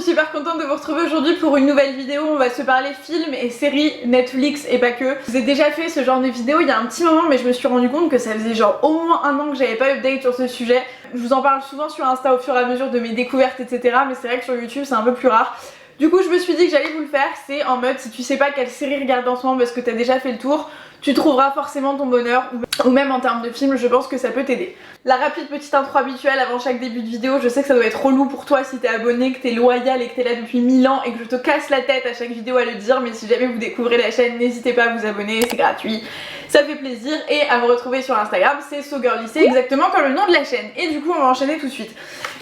suis super contente de vous retrouver aujourd'hui pour une nouvelle vidéo. On va se parler films et séries Netflix et pas que. Je vous ai déjà fait ce genre de vidéo il y a un petit moment, mais je me suis rendu compte que ça faisait genre au moins un an que j'avais pas update sur ce sujet. Je vous en parle souvent sur Insta au fur et à mesure de mes découvertes, etc. Mais c'est vrai que sur YouTube c'est un peu plus rare. Du coup je me suis dit que j'allais vous le faire, c'est en mode si tu sais pas quelle série regarder en ce moment parce que t'as déjà fait le tour, tu trouveras forcément ton bonheur, ou même en termes de film je pense que ça peut t'aider. La rapide petite intro habituelle avant chaque début de vidéo, je sais que ça doit être relou pour toi si t'es abonné, que t'es loyal et que t'es là depuis 1000 ans et que je te casse la tête à chaque vidéo à le dire, mais si jamais vous découvrez la chaîne, n'hésitez pas à vous abonner, c'est gratuit, ça fait plaisir, et à me retrouver sur Instagram, c'est SoGirly, c'est exactement comme le nom de la chaîne. Et du coup on va enchaîner tout de suite.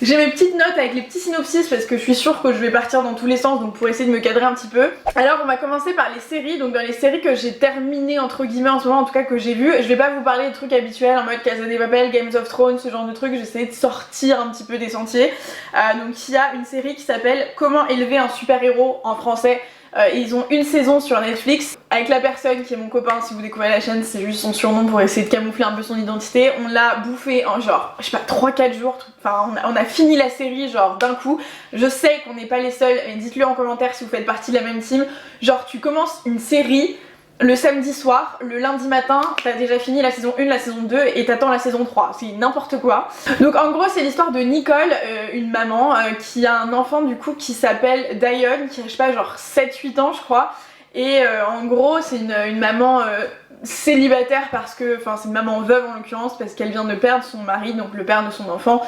J'ai mes petites notes avec les petits synopsis parce que je suis sûre que je vais partir dans tous les sens, donc pour essayer de me cadrer un petit peu. Alors on va commencer par les séries, donc dans les séries que j'ai terminées entre guillemets en ce moment, en tout cas que j'ai vues, je vais pas vous parler de trucs habituels en mode Casa de Papel, Games of Thrones, ce genre de trucs, j'essaie de sortir un petit peu des sentiers. Donc il y a une série qui s'appelle Comment élever un super héros en français. Ils ont une saison sur Netflix avec la personne qui est mon copain. Si vous découvrez la chaîne, c'est juste son surnom pour essayer de camoufler un peu son identité. On l'a bouffé en genre, je sais pas, 3-4 jours, enfin on a fini la série genre d'un coup. Je sais qu'on n'est pas les seuls, mais dites-le en commentaire si vous faites partie de la même team. Genre tu commences une série le samedi soir, le lundi matin, t'as déjà fini la saison 1, la saison 2 et t'attends la saison 3, c'est n'importe quoi. Donc en gros c'est l'histoire de Nicole, une maman qui a un enfant du coup qui s'appelle Diane, qui a je sais pas genre 7-8 ans je crois. Et en gros c'est une maman célibataire parce que, enfin c'est une maman veuve en l'occurrence parce qu'elle vient de perdre son mari, donc le père de son enfant,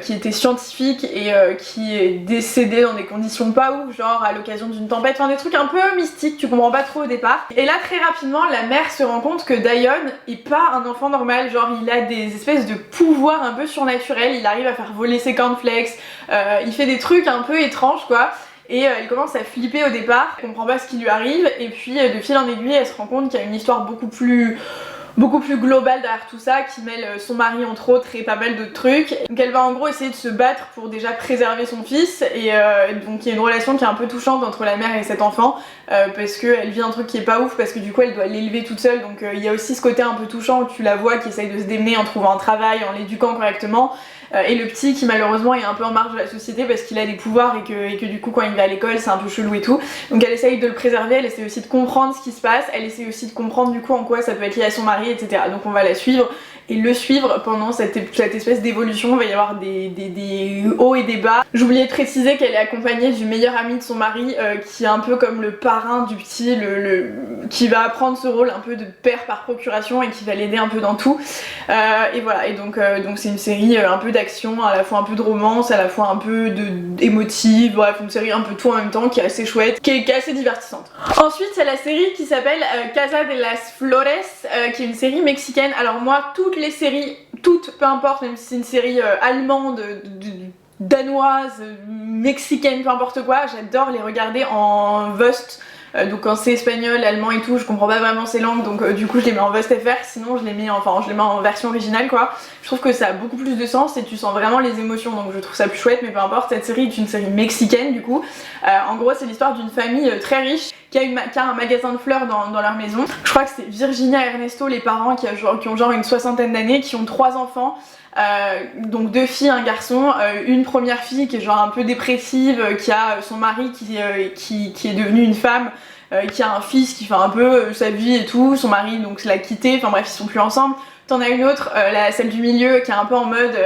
qui était scientifique et qui est décédé dans des conditions pas ouf, genre à l'occasion d'une tempête, enfin des trucs un peu mystiques, tu comprends pas trop au départ. Et là très rapidement la mère se rend compte que Diane est pas un enfant normal, genre il a des espèces de pouvoirs un peu surnaturels, il arrive à faire voler ses cornflakes, il fait des trucs un peu étranges quoi. Et elle commence à flipper au départ, elle comprend pas ce qui lui arrive, et puis de fil en aiguille elle se rend compte qu'il y a une histoire beaucoup plus globale derrière tout ça, qui mêle son mari entre autres et pas mal d'autres trucs. Donc elle va en gros essayer de se battre pour déjà préserver son fils, et donc il y a une relation qui est un peu touchante entre la mère et cet enfant, parce qu'elle vit un truc qui est pas ouf, parce que du coup elle doit l'élever toute seule, donc il y a aussi ce côté un peu touchant où tu la vois qui essaye de se démener en trouvant un travail, en l'éduquant correctement. Et le petit qui malheureusement est un peu en marge de la société parce qu'il a des pouvoirs et que du coup quand il va à l'école c'est un peu chelou et tout. Donc elle essaye de le préserver, elle essaye aussi de comprendre ce qui se passe, elle essaye aussi de comprendre du coup en quoi ça peut être lié à son mari, etc. Donc on va la suivre et le suivre pendant cette espèce d'évolution. Il va y avoir des hauts et des bas. J'oubliais de préciser qu'elle est accompagnée du meilleur ami de son mari qui est un peu comme le parrain du petit, qui va prendre ce rôle un peu de père par procuration et qui va l'aider un peu dans tout. Et voilà, et donc c'est une série un peu d'action, à la fois un peu de romance, à la fois un peu émotive, bref une série un peu tout en même temps qui est assez chouette, qui est assez divertissante. Ensuite c'est la série qui s'appelle Casa de las Flores, qui est une série mexicaine. Alors moi toutes les séries, toutes, peu importe, même si c'est une série allemande, danoise, mexicaine, peu importe quoi, j'adore les regarder en Vust. Donc quand c'est espagnol, allemand et tout, je comprends pas vraiment ces langues, donc du coup je les mets en VostFR, sinon je les mets en version originale quoi. Je trouve que ça a beaucoup plus de sens et tu sens vraiment les émotions, donc je trouve ça plus chouette, mais peu importe. Cette série est une série mexicaine du coup. En gros c'est l'histoire d'une famille très riche qui a un magasin de fleurs dans leur maison. Je crois que c'est Virginia et Ernesto, les parents qui ont genre une 60aine d'années, qui ont 3 enfants. Donc 2 filles, un garçon, une première fille qui est genre un peu dépressive, qui a son mari qui est devenu une femme, qui a un fils qui fait un peu sa vie et tout, son mari donc l'a quitté, enfin bref ils sont plus ensemble. T'en as une autre, celle du milieu, qui est un peu en mode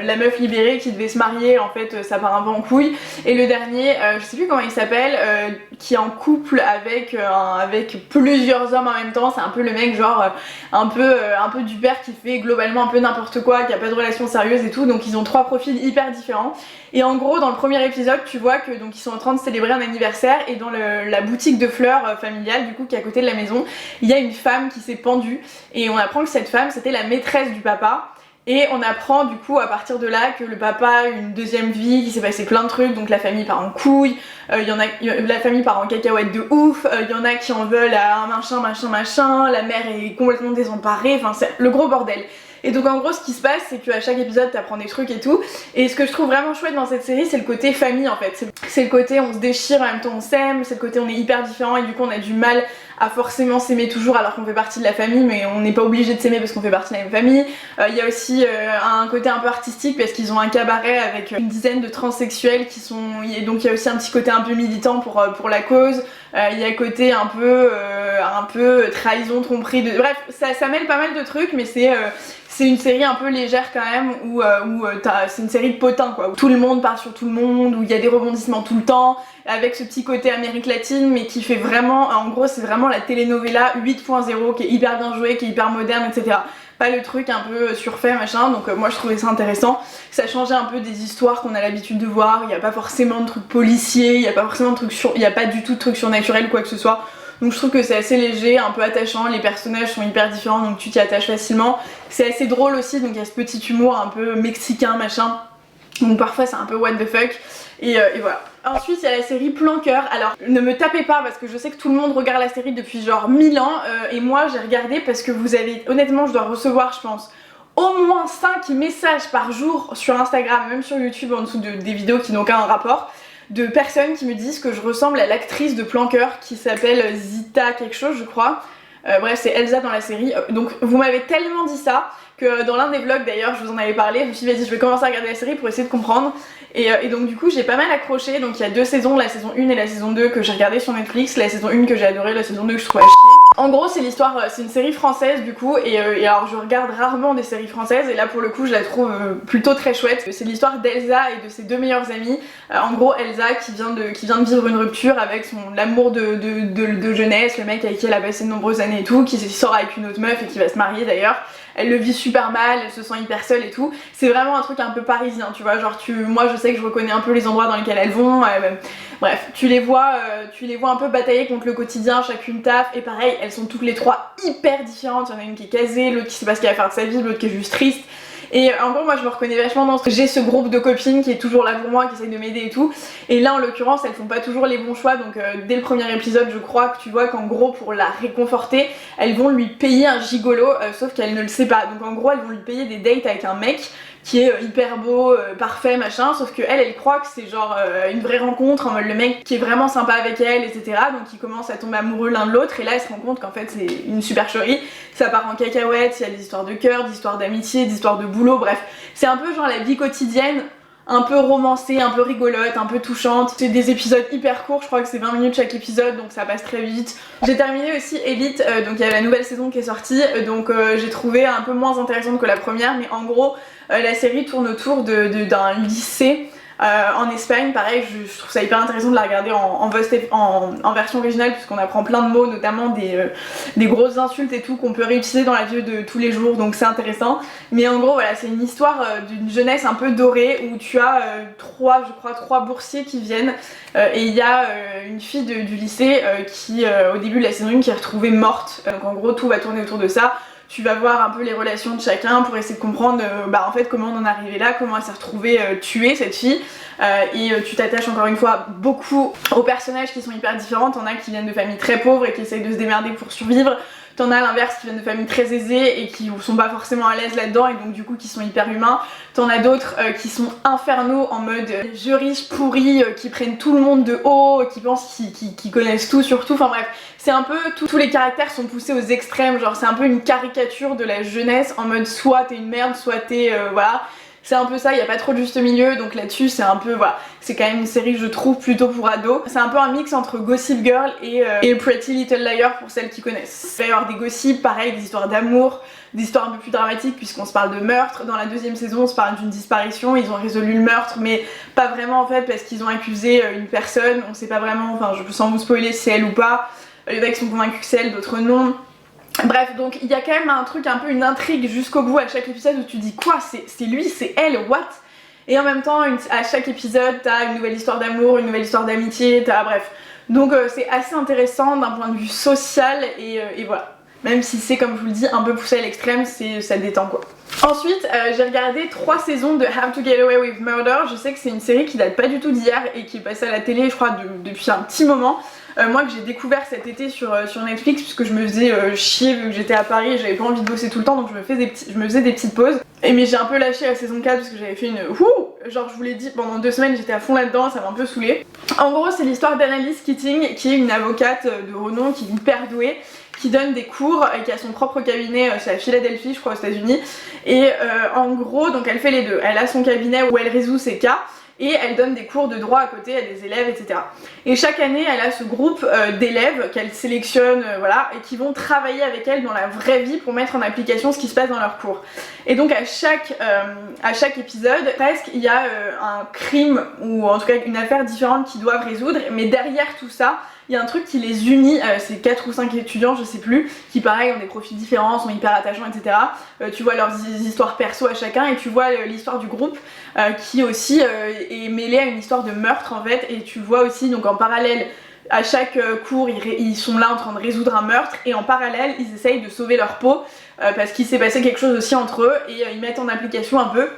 la meuf libérée qui devait se marier, en fait ça part un peu en couille. Et le dernier, je sais plus comment il s'appelle, qui est en couple avec plusieurs hommes en même temps. C'est un peu le mec genre un peu du père qui fait globalement un peu n'importe quoi, qui a pas de relation sérieuse et tout. Donc ils ont 3 profils hyper différents. Et en gros dans le premier épisode tu vois que donc ils sont en train de célébrer un anniversaire, et dans la boutique de fleurs familiale du coup qui est à côté de la maison, il y a une femme qui s'est pendue, et on apprend que cette femme c'était la maîtresse du papa. Et on apprend du coup à partir de là que le papa a une deuxième vie, qu'il s'est passé plein de trucs, donc la famille part en couille, la famille part en cacahuète de ouf, y en a qui en veulent à un machin, la mère est complètement désemparée, enfin c'est le gros bordel. Et donc en gros ce qui se passe c'est qu'à chaque épisode t'apprends des trucs et tout. Et ce que je trouve vraiment chouette dans cette série c'est le côté famille en fait. C'est le côté on se déchire en même temps on s'aime, c'est le côté on est hyper différents et du coup on a du mal à forcément s'aimer toujours alors qu'on fait partie de la famille, mais on n'est pas obligé de s'aimer parce qu'on fait partie de la même famille. Il y a aussi un côté un peu artistique parce qu'ils ont un cabaret avec une dizaine de transsexuels qui sont... Et donc il y a aussi un petit côté un peu militant pour la cause. Il y a le côté un peu trahison, tromperie, bref ça mêle pas mal de trucs mais c'est une série un peu légère quand même où c'est une série de potins quoi, où tout le monde part sur tout le monde, où il y a des rebondissements tout le temps, avec ce petit côté Amérique latine mais qui fait vraiment, en gros c'est vraiment la telenovela 8.0 qui est hyper bien jouée, qui est hyper moderne etc. Pas le truc un peu surfait machin, donc moi je trouvais ça intéressant. Ça changeait un peu des histoires qu'on a l'habitude de voir, il n'y a pas forcément de trucs policiers, il n'y a pas forcément de trucs il n'y a pas du tout de trucs surnaturels ou quoi que ce soit. Donc je trouve que c'est assez léger, un peu attachant, les personnages sont hyper différents donc tu t'y attaches facilement. C'est assez drôle aussi, donc il y a ce petit humour un peu mexicain machin, donc parfois c'est un peu what the fuck, et voilà. Ensuite il y a la série Plan Cœur. Alors ne me tapez pas parce que je sais que tout le monde regarde la série depuis genre 1000 ans et moi j'ai regardé parce que vous avez, honnêtement je dois recevoir je pense au moins 5 messages par jour sur Instagram, même sur YouTube en dessous des vidéos qui n'ont aucun rapport, de personnes qui me disent que je ressemble à l'actrice de Plan Cœur qui s'appelle Zita quelque chose je crois. Bref c'est Elsa dans la série, donc vous m'avez tellement dit ça que dans l'un des vlogs d'ailleurs je vous en avais parlé, je me suis dit vas-y je vais commencer à regarder la série pour essayer de comprendre et donc du coup j'ai pas mal accroché, donc il y a 2 saisons, la saison 1 et la saison 2 que j'ai regardé sur Netflix, la saison 1 que j'ai adoré, la saison 2 que je trouve à chier. En gros c'est l'histoire, c'est une série française du coup et alors je regarde rarement des séries françaises et là pour le coup je la trouve plutôt très chouette. C'est l'histoire d'Elsa et de ses 2 meilleures amies, en gros Elsa qui vient de vivre une rupture avec l'amour de jeunesse, le mec avec qui elle a passé de nombreuses années et tout, qui sort avec une autre meuf et qui va se marier d'ailleurs. Elle le vit super mal, elle se sent hyper seule et tout. C'est vraiment un truc un peu parisien, tu vois, genre moi je sais que je reconnais un peu les endroits dans lesquels elles vont, bref, tu les vois un peu batailler contre le quotidien, chacune taf, et pareil, elles sont toutes les 3 hyper différentes, il y en a une qui est casée, l'autre qui sait pas ce qu'elle va faire de sa vie, l'autre qui est juste triste. Et en gros moi je me reconnais vachement dans j'ai ce groupe de copines qui est toujours là pour moi, qui essaye de m'aider et tout. Et là en l'occurrence elles font pas toujours les bons choix, donc dès le premier épisode je crois que tu vois qu'en gros pour la réconforter elles vont lui payer un gigolo, sauf qu'elle ne le sait pas. Donc en gros elles vont lui payer des dates avec un mec qui est hyper beau, parfait machin, sauf que elle croit que c'est genre une vraie rencontre, en mode le mec qui est vraiment sympa avec elle etc. Donc ils commencent à tomber amoureux l'un de l'autre et là elle se rend compte qu'en fait c'est une supercherie, ça part en cacahuète, il y a des histoires de cœur, des histoires d'amitié, des histoires de boulot, bref c'est un peu genre la vie quotidienne, un peu romancée, un peu rigolote, un peu touchante. C'est des épisodes hyper courts, je crois que c'est 20 minutes chaque épisode donc ça passe très vite. J'ai terminé aussi Elite, donc il y a la nouvelle saison qui est sortie, donc j'ai trouvé un peu moins intéressante que la première, mais en gros la série tourne autour d'un lycée en Espagne. Pareil je trouve ça hyper intéressant de la regarder en version originale puisqu'on apprend plein de mots, notamment des grosses insultes et tout qu'on peut réutiliser dans la vie de tous les jours, donc c'est intéressant. Mais en gros voilà c'est une histoire d'une jeunesse un peu dorée où tu as trois boursiers qui viennent et il y a une fille du lycée qui au début de la saison 1 qui est retrouvée morte, donc en gros tout va tourner autour de ça. Tu vas voir un peu les relations de chacun pour essayer de comprendre en fait comment on en est arrivé là, comment elle s'est retrouvée tuée cette fille, et tu t'attaches encore une fois beaucoup aux personnages qui sont hyper différents. T'en as qui viennent de familles très pauvres et qui essayent de se démerder pour survivre, t'en as à l'inverse qui viennent de familles très aisées et qui sont pas forcément à l'aise là-dedans et donc du coup qui sont hyper humains. T'en as d'autres qui sont infernaux en mode jeux riches pourris, qui prennent tout le monde de haut, qui pensent qu'ils connaissent tout sur tout, enfin bref. C'est un peu, tous les caractères sont poussés aux extrêmes, genre c'est un peu une caricature de la jeunesse en mode soit t'es une merde, soit t'es voilà. C'est un peu ça, il n'y a pas trop de juste milieu, donc là-dessus c'est un peu, voilà, c'est quand même une série je trouve plutôt pour ados. C'est un peu un mix entre Gossip Girl et Pretty Little Liars pour celles qui connaissent. Il va y avoir des gossips, pareil, des histoires d'amour, des histoires un peu plus dramatiques puisqu'on se parle de meurtre. Dans la deuxième saison on se parle d'une disparition, ils ont résolu le meurtre mais pas vraiment en fait parce qu'ils ont accusé une personne, on sait pas vraiment, enfin je peux sans vous spoiler si c'est elle ou pas. Il y en a qui sont convaincus que c'est elle, d'autres non. Bref, donc il y a quand même un truc, un peu une intrigue jusqu'au bout à chaque épisode où tu dis quoi, c'est lui, c'est elle, what? Et en même temps, à chaque épisode, t'as une nouvelle histoire d'amour, une nouvelle histoire d'amitié, bref. Donc c'est assez intéressant d'un point de vue social et voilà. Même si c'est, comme je vous le dis, un peu poussé à l'extrême, ça détend quoi. Ensuite, j'ai regardé 3 saisons de How to Get Away with Murder. Je sais que c'est une série qui date pas du tout d'hier et qui est passée à la télé, je crois, depuis un petit moment. Moi que j'ai découvert cet été sur Netflix, puisque je me faisais chier vu que j'étais à Paris et j'avais pas envie de bosser tout le temps, donc je me faisais des petites pauses. Mais j'ai un peu lâché la saison 4 parce que j'avais fait une genre je vous l'ai dit, pendant 2 semaines j'étais à fond là-dedans, ça m'a un peu saoulée. En gros c'est l'histoire d'Annalise Keating, qui est une avocate de renom, qui est hyper douée, qui donne des cours, qui a son propre cabinet, c'est à Philadelphie je crois aux États-Unis. Et en gros donc elle fait les deux, elle a son cabinet où elle résout ses cas, et elle donne des cours de droit à côté à des élèves, etc. Et chaque année, elle a ce groupe d'élèves qu'elle sélectionne, voilà, et qui vont travailler avec elle dans la vraie vie pour mettre en application ce qui se passe dans leurs cours. Et donc à chaque épisode, presque, il y a un crime, ou en tout cas une affaire différente qu'ils doivent résoudre, mais derrière tout ça, il y a un truc qui les unit, c'est 4 ou 5 étudiants, je sais plus, qui pareil ont des profils différents, sont hyper attachants, etc. Tu vois leurs histoires perso à chacun, et tu vois l'histoire du groupe qui aussi est mêlée à une histoire de meurtre en fait, et tu vois aussi donc en parallèle à chaque cours ils sont là en train de résoudre un meurtre, et en parallèle ils essayent de sauver leur peau parce qu'il s'est passé quelque chose aussi entre eux, et ils mettent en application un peu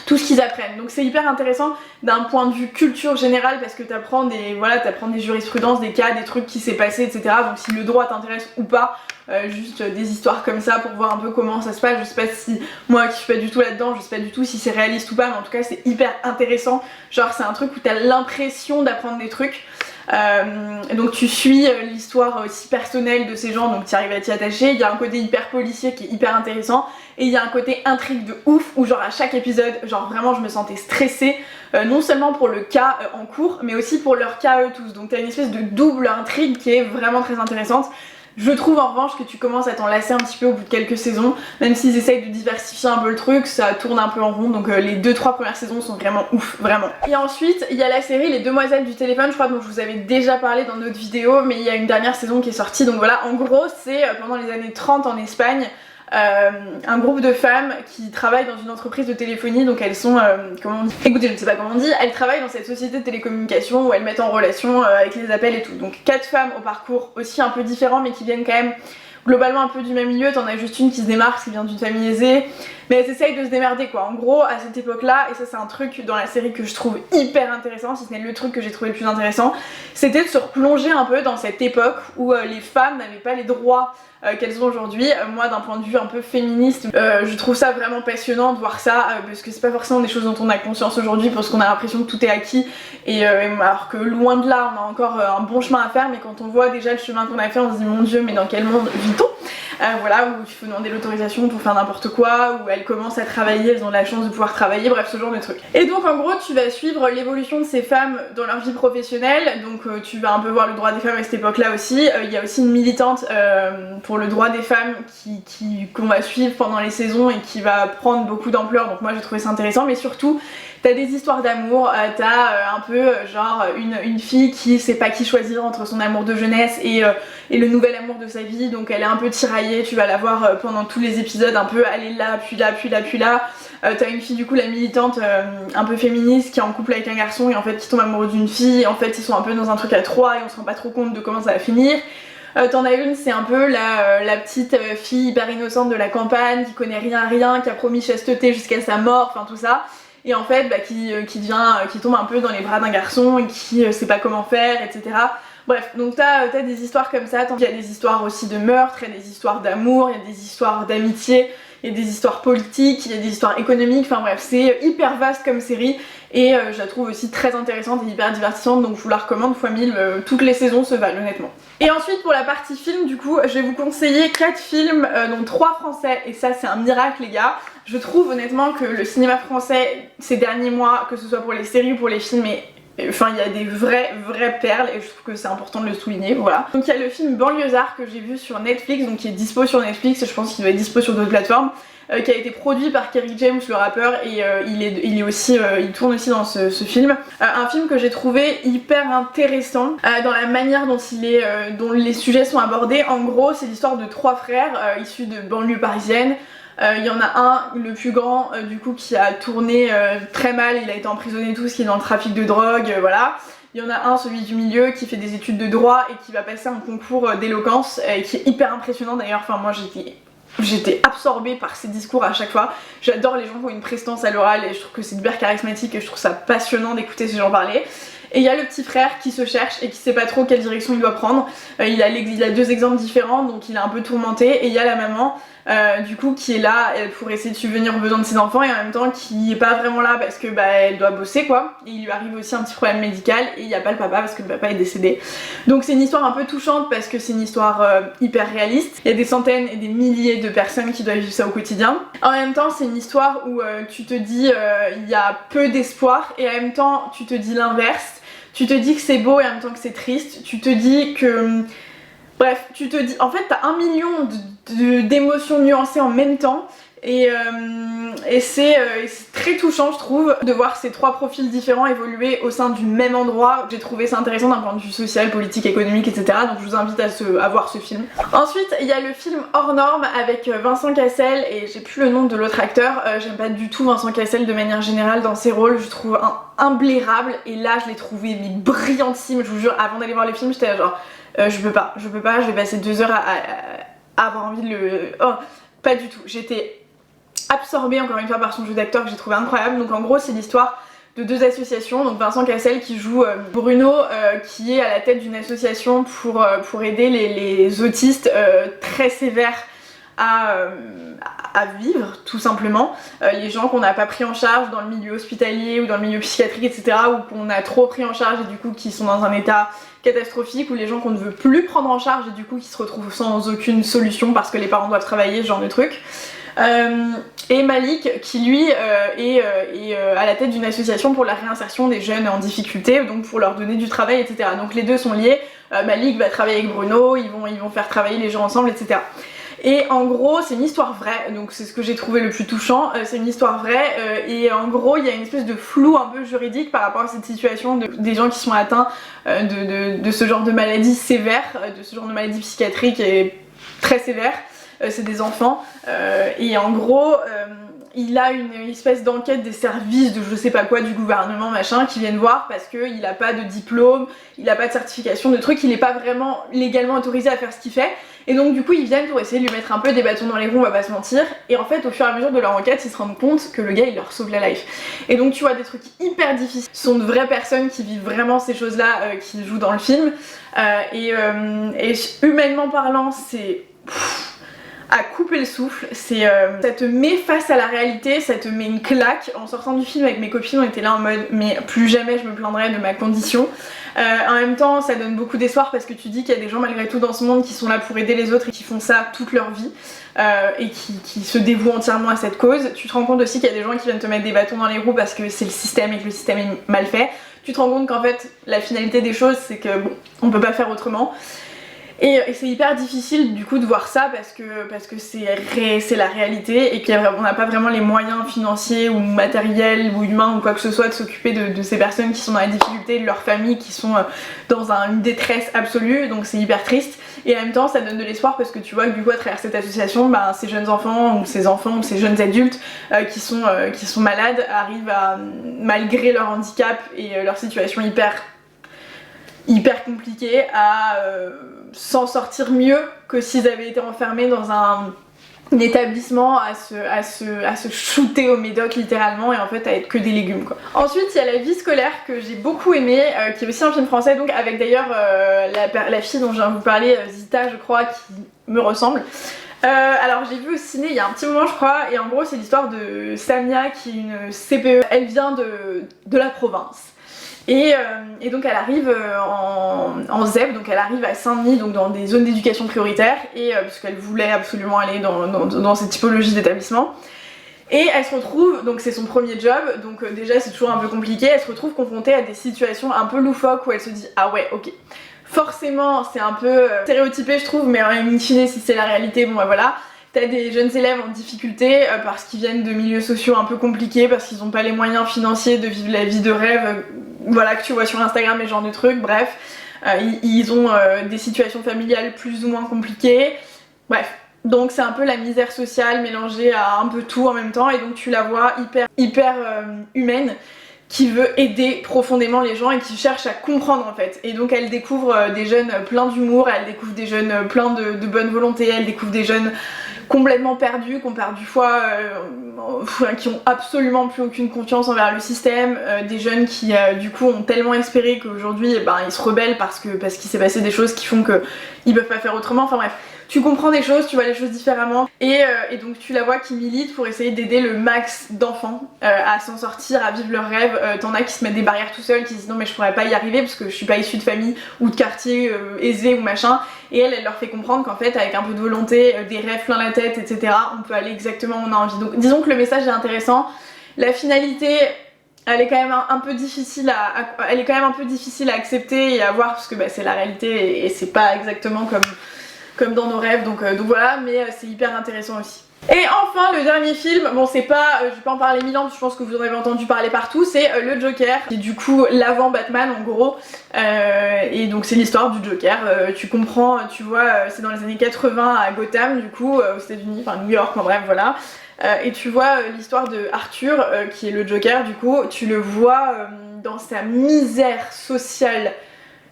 tout ce qu'ils apprennent. Donc c'est hyper intéressant d'un point de vue culture générale, parce que t'apprends des jurisprudences, des cas, des trucs qui s'est passé, etc. Donc si le droit t'intéresse ou pas, juste des histoires comme ça pour voir un peu comment ça se passe. Je sais pas si, moi qui suis pas du tout là-dedans, je sais pas du tout si c'est réaliste ou pas, mais en tout cas c'est hyper intéressant. Genre c'est un truc où t'as l'impression d'apprendre des trucs. Donc tu suis l'histoire aussi personnelle de ces gens, donc tu arrives à t'y attacher. Il y a un côté hyper policier qui est hyper intéressant, et il y a un côté intrigue de ouf où genre à chaque épisode, genre vraiment je me sentais stressée, non seulement pour le cas en cours, mais aussi pour leur cas eux tous. Donc t'as une espèce de double intrigue qui est vraiment très intéressante. Je trouve en revanche que tu commences à t'en lasser un petit peu au bout de quelques saisons, même s'ils essayent de diversifier un peu le truc, ça tourne un peu en rond, donc les 2-3 premières saisons sont vraiment ouf, vraiment. Et ensuite, il y a la série Les Demoiselles du téléphone, je crois, dont je vous avais déjà parlé dans d'autres vidéos, mais il y a une dernière saison qui est sortie, donc voilà, en gros c'est pendant les années 30 en Espagne, un groupe de femmes qui travaillent dans une entreprise de téléphonie, donc elles sont, comment on dit, écoutez je ne sais pas comment on dit, elles travaillent dans cette société de télécommunications où elles mettent en relation avec les appels et tout. Donc 4 femmes au parcours aussi un peu différent, mais qui viennent quand même globalement un peu du même milieu. T'en as juste une qui se démarque, qui vient d'une famille aisée, mais elles essayent de se démerder quoi. En gros à cette époque là, et ça c'est un truc dans la série que je trouve hyper intéressant, si ce n'est le truc que j'ai trouvé le plus intéressant, c'était de se replonger un peu dans cette époque où les femmes n'avaient pas les droits qu'elles ont aujourd'hui. Moi d'un point de vue un peu féministe, je trouve ça vraiment passionnant de voir ça, parce que c'est pas forcément des choses dont on a conscience aujourd'hui, parce qu'on a l'impression que tout est acquis, et alors que loin de là on a encore un bon chemin à faire, mais quand on voit déjà le chemin qu'on a fait on se dit mon dieu mais dans quel monde vit-on. Voilà, où il faut demander l'autorisation pour faire n'importe quoi, où elles commencent à travailler, elles ont la chance de pouvoir travailler, bref ce genre de trucs. Et donc en gros tu vas suivre l'évolution de ces femmes dans leur vie professionnelle, donc tu vas un peu voir le droit des femmes à cette époque là aussi. Il y a aussi une militante pour le droit des femmes qu'on va suivre pendant les saisons et qui va prendre beaucoup d'ampleur, donc moi j'ai trouvé ça intéressant. Mais surtout t'as des histoires d'amour, t'as un peu genre une fille qui sait pas qui choisir entre son amour de jeunesse et le nouvel amour de sa vie, donc elle est un peu tiraillée, tu vas la voir pendant tous les épisodes un peu aller là, puis là, puis là, puis là. T'as une fille du coup, la militante un peu féministe, qui est en couple avec un garçon et en fait qui tombe amoureux d'une fille, et en fait ils sont un peu dans un truc à 3 et on se rend pas trop compte de comment ça va finir. T'en as une, c'est un peu la petite fille hyper innocente de la campagne, qui connaît rien à rien, qui a promis chasteté jusqu'à sa mort, enfin tout ça. Et en fait qui tombe un peu dans les bras d'un garçon et qui sait pas comment faire, etc. Bref, donc t'as des histoires comme ça, il y a des histoires aussi de meurtre, il y a des histoires d'amour, il y a des histoires d'amitié, il y a des histoires politiques, il y a des histoires économiques, enfin bref c'est hyper vaste comme série, et je la trouve aussi très intéressante et hyper divertissante, donc je vous la recommande fois 1000, toutes les saisons se valent honnêtement. Et ensuite pour la partie film du coup, je vais vous conseiller 4 films, dont 3 français, et ça c'est un miracle les gars. Je trouve honnêtement que le cinéma français ces derniers mois, que ce soit pour les séries ou pour les films, enfin il y a des vraies perles, et je trouve que c'est important de le souligner, voilà. Donc il y a le film Banlieusard que j'ai vu sur Netflix, donc qui est dispo sur Netflix, et je pense qu'il doit être dispo sur d'autres plateformes, qui a été produit par Kerry James le rappeur, et il tourne aussi dans ce film. Un film que j'ai trouvé hyper intéressant dans la manière dont dont les sujets sont abordés. En gros c'est l'histoire de 3 frères issus de banlieue parisienne. Il y en a un, le plus grand, du coup qui a tourné très mal, il a été emprisonné et tout, ce qui est dans le trafic de drogue, voilà. Il y en a un, celui du milieu, qui fait des études de droit et qui va passer un concours d'éloquence, qui est hyper impressionnant d'ailleurs, enfin moi j'étais j'étais absorbée par ses discours à chaque fois. J'adore les gens qui ont une prestance à l'oral et je trouve que c'est hyper charismatique et je trouve ça passionnant d'écouter ces gens parler. Et il y a le petit frère qui se cherche et qui sait pas trop quelle direction il doit prendre. Il a deux exemples différents, donc il est un peu tourmenté. Et il y a la maman du coup qui est là pour essayer de subvenir aux besoins de ses enfants et en même temps qui est pas vraiment là parce que elle doit bosser quoi. Et il lui arrive aussi un petit problème médical et il y a pas le papa parce que le papa est décédé. Donc c'est une histoire un peu touchante parce que c'est une histoire hyper réaliste. Il y a des centaines et des milliers de personnes qui doivent vivre ça au quotidien. En même temps c'est une histoire où tu te dis il y a peu d'espoir et en même temps tu te dis l'inverse. Tu te dis que c'est beau et en même temps que c'est triste. Tu te dis que... Bref, tu te dis... En fait, t'as 1 million d'émotions nuancées en même temps. Et c'est très touchant, je trouve, de voir ces trois profils différents évoluer au sein du même endroit. J'ai trouvé ça intéressant d'un point de vue social, politique, économique, etc. Donc je vous invite à voir ce film. Ensuite, il y a le film Hors Norme avec Vincent Cassel et j'ai plus le nom de l'autre acteur. J'aime pas du tout Vincent Cassel de manière générale dans ses rôles. Je trouve imblairable et là je l'ai trouvé mais brillantissime. Je vous jure, avant d'aller voir le film, j'étais là genre je peux pas, je vais passer 2 heures à avoir envie de le... Oh, pas du tout. J'étais absorbée encore une fois par son jeu d'acteur que j'ai trouvé incroyable. Donc en gros c'est l'histoire de deux associations, donc Vincent Cassel qui joue Bruno qui est à la tête d'une association pour aider les autistes très sévères à vivre tout simplement, les gens qu'on n'a pas pris en charge dans le milieu hospitalier ou dans le milieu psychiatrique etc, ou qu'on a trop pris en charge et du coup qui sont dans un état catastrophique, ou les gens qu'on ne veut plus prendre en charge et du coup qui se retrouvent sans aucune solution parce que les parents doivent travailler, ce genre de truc. Et Malik qui lui est à la tête d'une association pour la réinsertion des jeunes en difficulté, donc pour leur donner du travail etc. Donc les deux sont liés, Malik va travailler avec Bruno, ils vont faire travailler les gens ensemble etc. Et en gros c'est une histoire vraie, donc c'est ce que j'ai trouvé le plus touchant, c'est une histoire vraie et en gros il y a une espèce de flou un peu juridique par rapport à cette situation des gens qui sont atteints de ce genre de maladie sévère, de ce genre de maladie psychiatrique et très sévère. C'est des enfants et en gros il a une espèce d'enquête des services de je sais pas quoi du gouvernement machin qui viennent voir parce qu'il a pas de diplôme, il a pas de certification de trucs, il est pas vraiment légalement autorisé à faire ce qu'il fait et donc du coup ils viennent pour essayer de lui mettre un peu des bâtons dans les roues, on va pas se mentir, et en fait au fur et à mesure de leur enquête ils se rendent compte que le gars il leur sauve la life. Et donc tu vois des trucs hyper difficiles, ce sont de vraies personnes qui vivent vraiment ces choses là qui jouent dans le film et humainement parlant c'est... à couper le souffle, ça te met face à la réalité, ça te met une claque. En sortant du film avec mes copines on était là en mode mais plus jamais je me plaindrai de ma condition. En même temps ça donne beaucoup d'espoir parce que tu dis qu'il y a des gens malgré tout dans ce monde qui sont là pour aider les autres et qui font ça toute leur vie et qui se dévouent entièrement à cette cause. Tu te rends compte aussi qu'il y a des gens qui viennent te mettre des bâtons dans les roues parce que c'est le système et que le système est mal fait. Tu te rends compte qu'en fait la finalité des choses c'est que bon, on peut pas faire autrement. Et c'est hyper difficile du coup de voir ça parce que c'est la réalité et qu'on n'a pas vraiment les moyens financiers ou matériels ou humains ou quoi que ce soit de s'occuper de ces personnes qui sont dans la difficulté, de leurs familles qui sont dans une détresse absolue, donc c'est hyper triste. Et en même temps ça donne de l'espoir parce que tu vois que du coup à travers cette association, ces jeunes enfants ou ces jeunes adultes qui sont malades arrivent à, malgré leur handicap et leur situation hyper compliquée, à s'en sortir mieux que s'ils avaient été enfermés dans un établissement à se shooter au médoc littéralement et en fait à être que des légumes quoi. Ensuite il y a La vie scolaire que j'ai beaucoup aimé, qui est aussi un film français donc avec d'ailleurs la fille dont je viens de vous parler, Zita je crois, qui me ressemble. Alors j'ai vu au ciné il y a un petit moment je crois et en gros c'est l'histoire de Samia qui est une CPE, elle vient de la province. Et donc elle arrive en ZEP, donc elle arrive à Saint-Denis, donc dans des zones d'éducation prioritaire, et parce qu'elle voulait absolument aller dans cette typologie d'établissement. Et elle se retrouve, donc c'est son premier job, donc déjà c'est toujours un peu compliqué, elle se retrouve confrontée à des situations un peu loufoques où elle se dit ah ouais ok. Forcément c'est un peu stéréotypé je trouve, mais in fine si c'est la réalité, bon bah voilà. T'as des jeunes élèves en difficulté parce qu'ils viennent de milieux sociaux un peu compliqués, parce qu'ils n'ont pas les moyens financiers de vivre la vie de rêve, voilà, que tu vois sur Instagram et ce genre de trucs, bref. Ils ont des situations familiales plus ou moins compliquées, bref. Donc c'est un peu la misère sociale mélangée à un peu tout en même temps, et donc tu la vois hyper humaine, qui veut aider profondément les gens et qui cherche à comprendre en fait. Et donc elle découvre des jeunes pleins d'humour, elle découvre des jeunes pleins de bonne volonté, elle découvre des jeunes complètement perdus, qui ont perdu foi, qui ont absolument plus aucune confiance envers le système, des jeunes qui du coup ont tellement espéré qu'aujourd'hui ils se rebellent parce qu'il s'est passé des choses qui font qu'ils peuvent pas faire autrement, enfin bref. Tu comprends des choses, tu vois les choses différemment et donc tu la vois qui milite pour essayer d'aider le max d'enfants à s'en sortir, à vivre leurs rêves. T'en as qui se mettent des barrières tout seuls, qui se disent non mais je pourrais pas y arriver parce que je suis pas issue de famille ou de quartier aisé ou machin, et elle leur fait comprendre qu'en fait avec un peu de volonté, des rêves plein la tête, etc. on peut aller exactement où on a envie. Donc disons que le message est intéressant, la finalité elle est quand même un peu difficile à accepter et à voir parce que c'est la réalité et c'est pas exactement comme dans nos rêves, donc voilà, mais c'est hyper intéressant aussi. Et enfin le dernier film, bon c'est pas, je vais pas en parler 1000 ans parce que je pense que vous en avez entendu parler partout, c'est le Joker, qui est du coup l'avant Batman en gros, et donc c'est l'histoire du Joker, tu comprends, tu vois, c'est dans les années 80 à Gotham du coup, aux États-Unis, enfin New York, enfin bref voilà. Et tu vois l'histoire de Arthur, qui est le Joker du coup, tu le vois dans sa misère sociale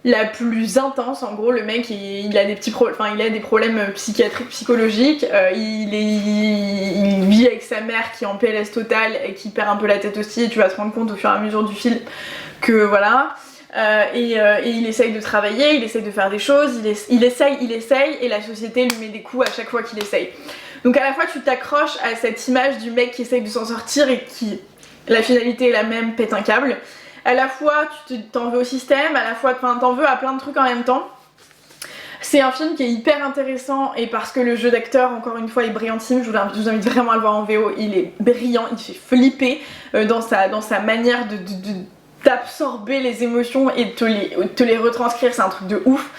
la plus intense. En gros le mec il a des problèmes psychiatriques, psychologiques, il vit avec sa mère qui est en PLS total et qui perd un peu la tête aussi, et tu vas te rendre compte au fur et à mesure du film que voilà. Et il essaye de travailler, il essaye de faire des choses, il essaye et la société lui met des coups à chaque fois qu'il essaye. Donc à la fois tu t'accroches à cette image du mec qui essaye de s'en sortir et qui, la finalité est la même, pète un câble. À la fois tu t'en veux au système, à la fois t'en veux à plein de trucs en même temps. C'est un film qui est hyper intéressant et parce que le jeu d'acteur encore une fois est brillantissime, je vous invite vraiment à le voir en VO, il est brillant, il fait flipper dans sa manière d'absorber les émotions et de te les retranscrire, c'est un truc de ouf.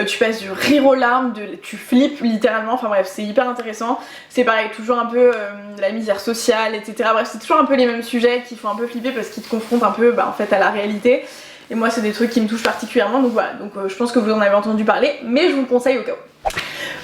Tu passes du rire aux larmes, tu flippes littéralement, enfin bref c'est hyper intéressant. C'est pareil, toujours un peu la misère sociale, etc. Bref c'est toujours un peu les mêmes sujets qui font un peu flipper parce qu'ils te confrontent un peu en fait à la réalité. Et moi c'est des trucs qui me touchent particulièrement, donc voilà, donc je pense que vous en avez entendu parler, mais je vous le conseille au cas où.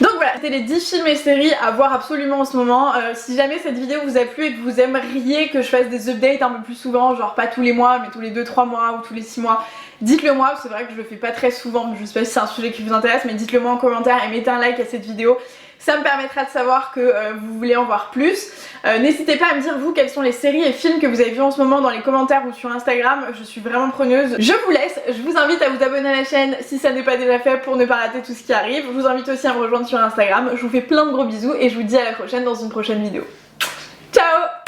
Donc voilà, c'était les 10 films et séries à voir absolument en ce moment. Si jamais cette vidéo vous a plu et que vous aimeriez que je fasse des updates un peu plus souvent, genre pas tous les mois mais tous les 2-3 mois ou tous les 6 mois, dites-le moi, c'est vrai que je le fais pas très souvent, je sais pas si c'est un sujet qui vous intéresse, mais dites-le moi en commentaire et mettez un like à cette vidéo. Ça me permettra de savoir que vous voulez en voir plus. N'hésitez pas à me dire vous quelles sont les séries et films que vous avez vus en ce moment dans les commentaires ou sur Instagram, je suis vraiment preneuse. Je vous laisse, je vous invite à vous abonner à la chaîne si ça n'est pas déjà fait pour ne pas rater tout ce qui arrive. Je vous invite aussi à me rejoindre sur Instagram, je vous fais plein de gros bisous et je vous dis à la prochaine dans une prochaine vidéo. Ciao!